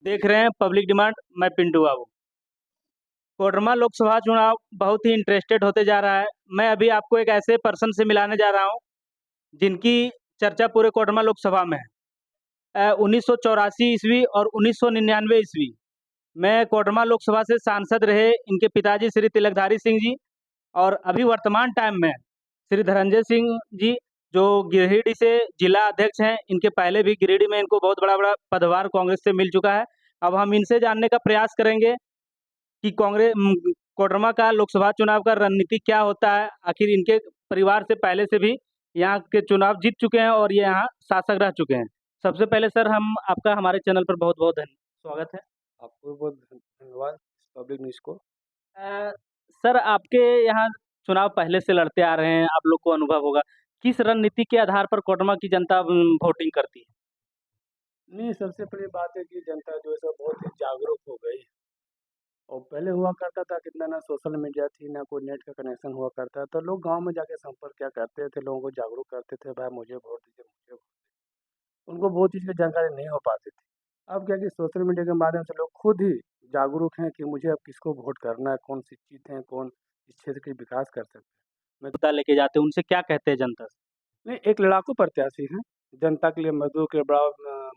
देख रहे हैं पब्लिक डिमांड। मैं पिंटू बाबू। कोडरमा लोकसभा चुनाव बहुत ही इंटरेस्टेड होते जा रहा है। मैं अभी आपको एक ऐसे पर्सन से मिलाने जा रहा हूँ जिनकी चर्चा पूरे कोडरमा लोकसभा में है। 1984 ईस्वी और 1999 ईस्वी में कोडरमा लोकसभा से सांसद रहे इनके पिताजी श्री तिलकधारी सिंह जी। और अभी वर्तमान टाइम में श्री धनंजय सिंह जी, जो गिरिडीह से जिला अध्यक्ष हैं। इनके पहले भी गिरिडीह में इनको बहुत बड़ा बड़ा पदभार कांग्रेस से मिल चुका है। अब हम इनसे जानने का प्रयास करेंगे कि कोडरमा का लोकसभा चुनाव का रणनीति क्या होता है। आखिर इनके परिवार से पहले से भी यहाँ के चुनाव जीत चुके हैं और ये यहाँ शासक रह चुके हैं। सबसे पहले सर, हम आपका हमारे चैनल पर बहुत बहुत स्वागत है। आपको बहुत धन्यवाद पब्लिक न्यूज़ को। अ, सर, आपके यहाँ चुनाव पहले से लड़ते आ रहे हैं, आप लोग को अनुभव होगा। किस रणनीति के आधार पर कोडरमा की जनता वोटिंग करती है? नहीं, सबसे बड़ी बात है कि जनता जो है सो बहुत ही जागरूक हो गई है। और पहले हुआ करता था कितना ना सोशल मीडिया थी, ना कोई नेट का कनेक्शन हुआ करता, तो लोग गाँव में जाके संपर्क क्या करते थे, लोगों को जागरूक करते थे, भाई मुझे वोट दीजिए, मुझे वोट दीजिए। उनको बहुत चीज़ की जानकारी नहीं हो पाती थी। अब क्या कि सोशल मीडिया के माध्यम से लोग खुद ही जागरूक हैं कि मुझे अब किसको वोट करना है, कौन शिक्षित हैं, कौन इस क्षेत्र के विकास कर सकते हैं। मैं मुद्दा लेके जाते हैं, उनसे क्या कहते हैं जनता से? नहीं, एक लड़ाकू प्रत्याशी हैं, जनता के लिए मज़दूर के बड़ा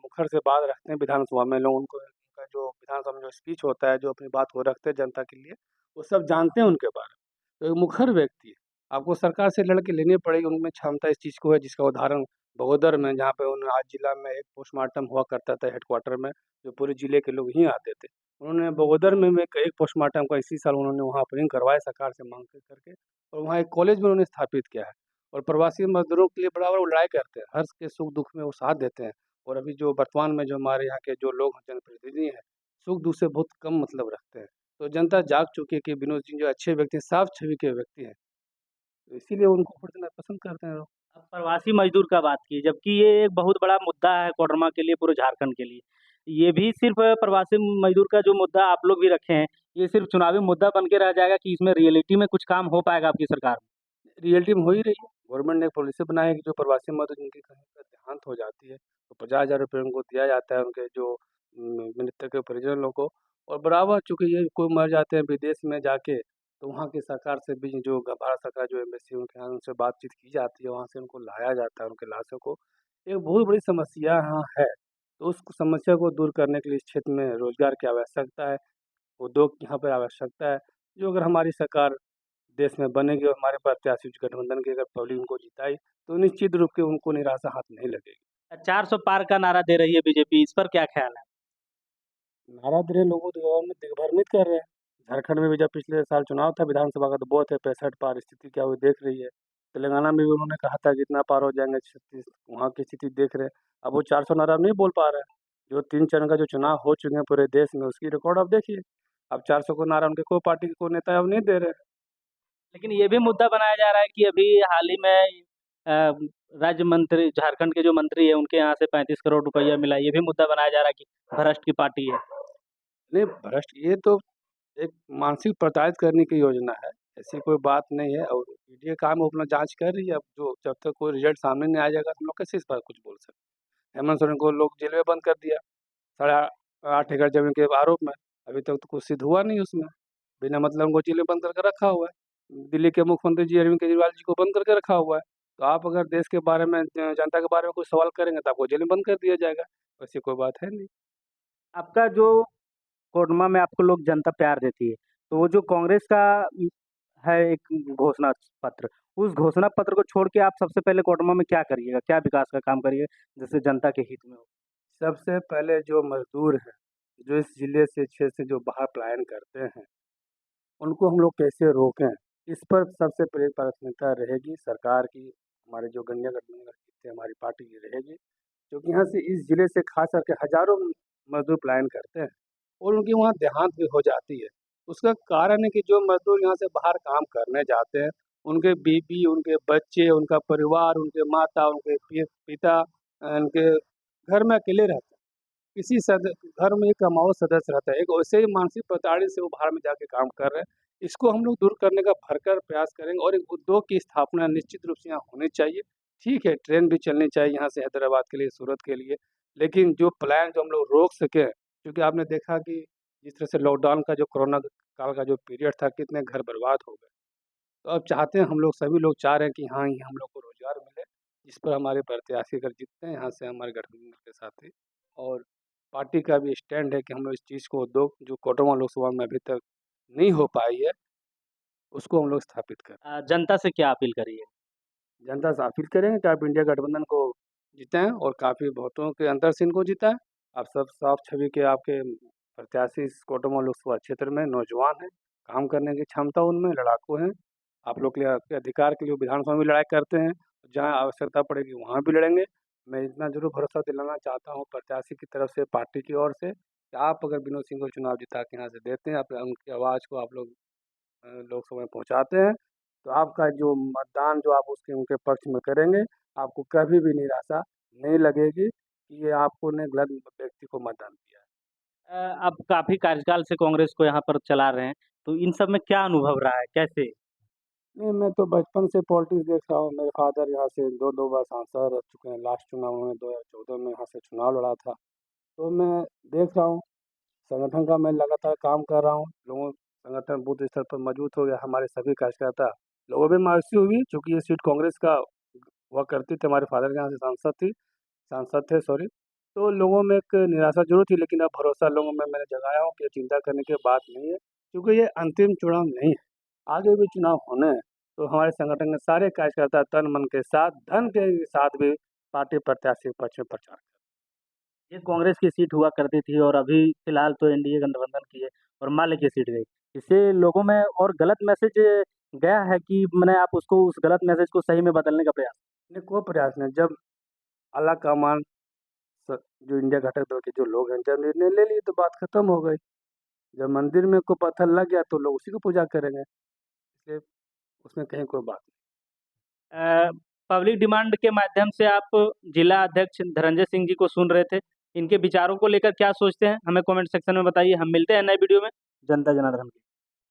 मुखर से बात रखते हैं विधानसभा में। लोग उनको उनका जो विधानसभा में जो स्पीच होता है, जो अपनी बात वो रखते हैं जनता के लिए, वो सब जानते हैं उनके बारे में। तो एक मुखर व्यक्ति है, आपको सरकार से लड़ के लेनी पड़ेगी, उनमें क्षमता इस चीज़ को है, जिसका उदाहरण बगोदर में, जहाँ पे उन्होंने आज जिला में एक पोस्टमार्टम हुआ करता था हेडक्वार्टर में, जो पूरे जिले के लोग यहीं आते थे। उन्होंने बगोदर में एक पोस्टमार्टम का इसी साल उन्होंने वहाँ ओपनिंग करवाया सरकार से माँग करके, और वहाँ एक कॉलेज भी उन्होंने स्थापित किया है। और प्रवासी मज़दूरों के लिए बड़ा वो लड़ाई करते हैं, हर के सुख-दुःख में वो साथ देते हैं। और अभी जो वर्तमान में जो हमारे यहाँ के जो लोग जनप्रतिनिधि हैं, सुख-दुःख से बहुत कम मतलब रखते हैं। तो जनता जाग चुकी है कि विनोद सिंह जो अच्छे व्यक्ति हैं, साफ छवि के व्यक्ति हैं, तो इसीलिए उनको वोट देना पसंद करते हैं लोग। आप प्रवासी मजदूर का बात की, जबकि ये एक बहुत बड़ा मुद्दा है कोडरमा के लिए, पूरे झारखंड के लिए। ये भी सिर्फ प्रवासी मजदूर का जो मुद्दा आप लोग भी रखे हैं, ये सिर्फ चुनावी मुद्दा बन के रह जाएगा कि इसमें रियलिटी में कुछ काम हो पाएगा आपकी सरकार में? रियलिटी में हो ही रही है। गवर्नमेंट ने एक पॉलिसी बनाई है कि जो प्रवासी मज़दूर जिनकी कहीं पर देहांत हो जाती है, तो 50,000 रुपए उनको दिया जाता है, उनके जो मृतक के परिजनों को। और बराबर चूँकि ये कोई मर जाते हैं विदेश में जाके, तो वहाँ की सरकार से भी जो भारत सरकार जो एम्बेसी उनके यहाँ उनसे बातचीत की जाती है, वहाँ से उनको लाया जाता है, उनके लाशों को। एक बहुत बड़ी समस्या यहाँ है, तो उस समस्या को दूर करने के लिए इस क्षेत्र में रोज़गार की आवश्यकता है, उद्योग की यहाँ पे आवश्यकता है, जो अगर हमारी सरकार देश में बनेगी और हमारे प्रत्याशी गठबंधन की अगर पब्लिक उनको जिताई, तो निश्चित रूप से उनको निराशा हाथ नहीं लगेगी। 400 पार का नारा दे रही है बीजेपी, इस पर क्या ख्याल है? नारा दे रहे लोगों को दिग्भ्रमित दिग्भ्रमित कर रहे हैं। झारखंड में भी जब पिछले साल चुनाव था विधानसभा का, तो बहुत है 65 पार, स्थिति क्या हुई देख रही है। तेलंगाना में भी उन्होंने कहा था कि इतना पार हो जाएँगे 36, वहाँ की स्थिति देख रहे हैं। अब वो 400 नारा नहीं बोल पा रहे हैं। जो 3 चरण का जो चुनाव हो चुके हैं पूरे देश में, उसकी रिकॉर्ड आप देखिए। अब 400 को नारा उनके कोई पार्टी के कोई नेता अब नहीं दे रहे हैं। लेकिन ये भी मुद्दा बनाया जा रहा है कि अभी हाल ही में अ, राज्य मंत्री, झारखंड के जो मंत्री है, उनके यहाँ से 35 करोड़ रुपया मिला। ये भी मुद्दा बनाया जा रहा है कि भ्रष्ट की पार्टी है। नहीं, भ्रष्ट ये तो एक मानसिक प्रताड़ित करने की योजना है, ऐसी कोई बात नहीं है। और ईडी काम वो अपना जाँच कर रही है, अब जो जब तक कोई रिज़ल्ट सामने नहीं आ जाएगा तो हम लोग कैसे इस पर कुछ बोल सकते हैं। हेमंत सोरेन को लोग जेल में बंद कर दिया, साढ़े 8 एकड़ ज़मीन के आरोप में, अभी तक तो कुछ सिद्ध हुआ नहीं उसमें, बिना मतलब उनको जेल में बंद करके रखा हुआ है। दिल्ली के मुख्यमंत्री जी अरविंद केजरीवाल जी को बंद करके रखा हुआ है, तो आप अगर देश के बारे में जनता के बारे में कोई सवाल करेंगे तो आपको जेल में बंद कर दिया जाएगा, ऐसी कोई बात है नहीं। आपका जो कोडरमा में आपको लोग जनता प्यार देती है, तो वो जो कांग्रेस का है एक घोषणा पत्र, उस घोषणा पत्र को छोड़ के आप सबसे पहले कोडरमा में क्या करिएगा? क्या विकास का काम करिएगा, जिससे जनता के हित में हो? सबसे पहले जो मज़दूर हैं, जो इस ज़िले से क्षेत्र से जो बाहर पलायन करते हैं, उनको हम लोग कैसे रोकें? इस पर सबसे पहले प्राथमिकता रहेगी सरकार की, हमारे जो गठबंधन की हमारी पार्टी की रहेगी, क्योंकि यहाँ से इस ज़िले से ख़ास करके हज़ारों मज़दूर पलायन करते हैं और उनकी वहाँ देहांत भी हो जाती है। उसका कारण है कि जो मज़दूर यहाँ से बाहर काम करने जाते हैं, उनके बीवी, उनके बच्चे, उनका परिवार, उनके माता, उनके पिता उनके घर में अकेले रहते हैं। किसी घर में एक कमाऊ सदस्य रहता है, एक वैसे ही मानसिक प्रताड़ित से वो बाहर में जाके काम कर रहे हैं। इसको हम लोग दूर करने का भरकर प्रयास करेंगे और एक उद्योग की स्थापना निश्चित रूप से यहाँ होनी चाहिए। ठीक है, ट्रेन भी चलनी चाहिए यहाँ से हैदराबाद के लिए, सूरत के लिए, लेकिन जो पलायन जो हम लोग रोक सकें, क्योंकि आपने देखा कि जिस तरह से लॉकडाउन का जो कोरोना काल का जो पीरियड था, कितने घर बर्बाद हो गए। तो अब चाहते हैं हम लोग, सभी लोग चाह रहे हैं कि हाँ, ये हम लोग को रोज़गार मिले, जिस पर हमारे प्रत्याशी अगर जीतते हैं यहाँ से हमारे गठबंधन के साथी, और पार्टी का भी स्टैंड है कि हम लोग इस चीज़ को उद्योग जो कोडरमा लोकसभा में अभी तक नहीं हो पाई है, उसको हम लोग स्थापित करें। जनता से क्या अपील करिए? जनता से अपील करेंगे कि आप इंडिया गठबंधन को जिताएँ और काफ़ी वोटों के अंतर से इनको जिताएँ। आप सब साफ छवि के आपके प्रत्याशी इस कोडरमा लोकसभा क्षेत्र में नौजवान हैं, काम करने की क्षमता उनमें, लड़ाकू हैं। आप लोग के लिए, आपके अधिकार के लिए विधानसभा में लड़ाई करते हैं, जहाँ आवश्यकता पड़ेगी वहाँ भी लड़ेंगे। मैं इतना ज़रूर भरोसा दिलाना चाहता हूँ प्रत्याशी की तरफ से, पार्टी की ओर से, कि आप अगर विनोद सिंह को चुनाव जिता के यहाँ से देते हैं, आप उनकी आवाज़ को आप लोग लोकसभा में पहुँचाते हैं, तो आपका जो मतदान जो आप उसके उनके पक्ष में करेंगे, आपको कभी भी निराशा नहीं लगेगी कि ये आपको ने गलत व्यक्ति को मतदान दिया है। आप काफ़ी कार्यकाल से कांग्रेस को यहाँ पर चला रहे हैं, तो इन सब में क्या अनुभव रहा है? कैसे? नहीं, मैं तो बचपन से पॉलिटिक्स देख रहा हूँ। मेरे फादर यहाँ से 2-2 बार सांसद रह चुके हैं। लास्ट चुनाव में 2014 में यहाँ से चुनाव लड़ा था। तो मैं देख रहा हूँ, संगठन का मैं लगातार काम कर रहा हूँ। लोगों संगठन बूथ स्तर पर मजबूत हो गया। हमारे सभी कार्यकर्ता, लोगों में मायूसी हुई चूँकि ये सीट कांग्रेस का हुआ करती थी। हमारे फादर के यहाँ से सांसद थे, सॉरी। तो लोगों में एक निराशा ज़रूर थी, लेकिन अब भरोसा लोगों में मैंने जगाया हूँ कि ये चिंता करने की बात नहीं है, क्योंकि ये अंतिम चुनाव नहीं है। आगे भी चुनाव होने हैं, तो हमारे संगठन के सारे कार्यकर्ता तन मन के साथ, धन के साथ भी पार्टी प्रत्याशी के पक्ष में प्रचार करें। ये कांग्रेस की सीट हुआ करती थी और अभी फिलहाल तो एनडीए गठबंधन की है और माले की सीट गई। इससे लोगों में और गलत मैसेज गया है कि मैंने आप उसको उस गलत मैसेज को सही में बदलने का प्रयास। नहीं, कोई प्रयास नहीं। जब आला कमान जो इंडिया घटक दल के जो लोग हैं, जब निर्णय ले लिए तो बात खत्म हो गई। जब मंदिर में कोई पत्थर लग गया तो लोग उसी को पूजा करेंगे, इसलिए उसमें कहीं कोई बात पब्लिक डिमांड के माध्यम से आप जिला अध्यक्ष धनंजय सिंह जी को सुन रहे थे। इनके विचारों को लेकर क्या सोचते हैं? हमें कमेंट सेक्शन में बताइए। हम मिलते हैं नए वीडियो में। जनता जनार्दन की।